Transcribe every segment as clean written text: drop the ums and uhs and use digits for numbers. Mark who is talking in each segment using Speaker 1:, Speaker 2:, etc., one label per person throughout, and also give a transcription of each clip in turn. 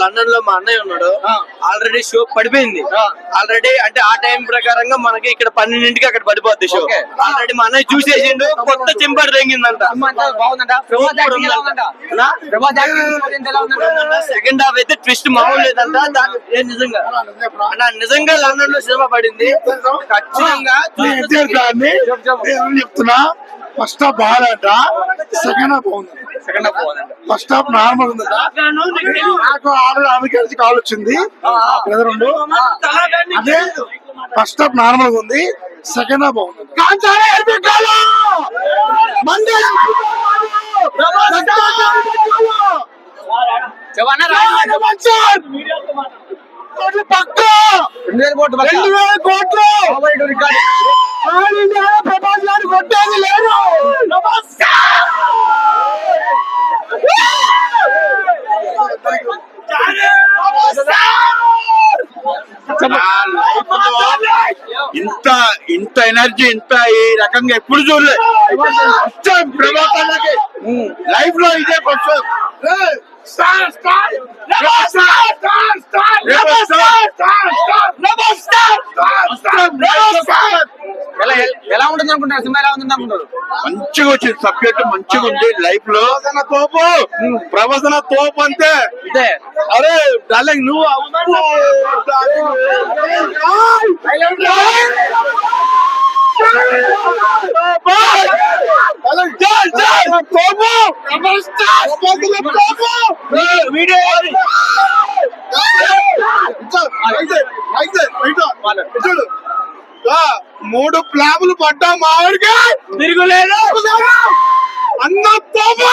Speaker 1: London లో మా అన్నయ్య ఉన్నాడు. ఆల్రెడీ షో పడిపోయింది. ఆల్రెడీ అంటే ఆ టైం ప్రకారంగా మనకి ఇక్కడ 12ంటికి అక్కడ పడిపోద్ది షో. ఆల్రెడీ మా అన్నయ్య చూసేసిండు. కొత్త చింపడి రేంగిందంట. సెకండ్ హాఫ్ అయితే ట్విస్ట్ మామూలు లేదంట. నిజంగా నిజంగా లండన్ లో సినిమా పడింది. ఖచ్చితంగా
Speaker 2: చెప్తున్నా. ఫస్ట్ హాఫ్ బాగాలంట, సెకండ్ హాఫ్ బాగుంది. ఫస్ట్ హాఫ్ నార్మల్ ఉందట. నాకు ఆల్రెడీ ఆమె కలిసి కాల్ వచ్చింది. బ్రదర్ ఉండు. అదే ఫస్ట్ హాఫ్ నార్మల్ గా ఉంది, సెకండ్ హాఫ్ బాగుంది. పక్క 2000 కోట్లు ప్రపంచాన్ని కొట్టేది లేదు.
Speaker 3: ఇంత ఎనర్జీ ఇంత ఈ రకంగా ఎప్పుడు చూడలేదు. ప్రభాసానికి లైఫ్ లో ఇదే కొంచెం
Speaker 1: ఎలా ఉంటుంది అనుకుంటారు? సినిమా ఎలా ఉంటుంది అనుకుంటారు?
Speaker 3: మంచిగా వచ్చింది. సబ్జెక్ట్ మంచిగా ఉంది. లైఫ్ లో తోపు ప్రవసన తోపు అంతే. అరే డార్లింగ్ నువ్వు మూడు ప్లాపులు పడ్డా మామిడికి
Speaker 1: తిరుగులేదు.
Speaker 3: అన్న తోపు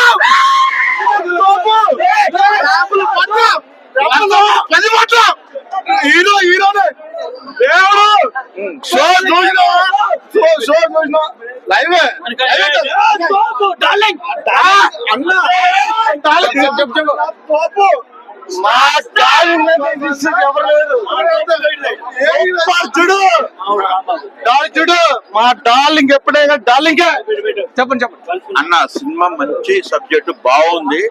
Speaker 3: ప్లాపులు పడ్డా 10 పట్ల హీరోనే దేవుడు. షో చూసినా లైవ్ తోపు మా డార్లింగ్ చూడు మా డార్లింగ్ ఎప్పుడైనా డార్లింగ్
Speaker 1: చెప్పండి.
Speaker 3: అన్న సినిమా మంచి సబ్జెక్ట్ బాగుంది.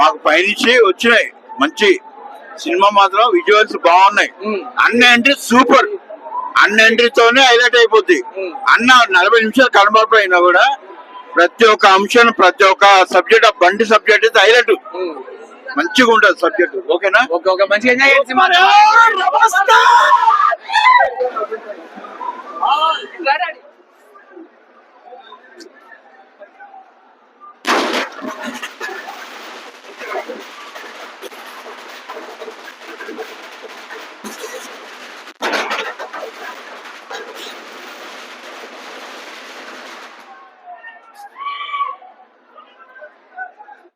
Speaker 3: మాకు పైనుంచి వచ్చినాయి మంచి సినిమా. మాత్రం విజువల్స్ బాగున్నాయి. అన్న ఎంట్రీ సూపర్. అన్న ఎంట్రీతోనే హైలైట్ అయిపోద్ది. అన్న 40 నిమిషాలు కనబడిపోయినా కూడా ప్రతి ఒక్క అంశం ప్రతి ఒక్క సబ్జెక్ట్ బండి సబ్జెక్ట్ అయితే హైలైట్ మంచిగా ఉంటది సబ్జెక్ట్. ఓకేనా?
Speaker 1: ఓకే మంచిగా ఎంజాయ్ చేయండి.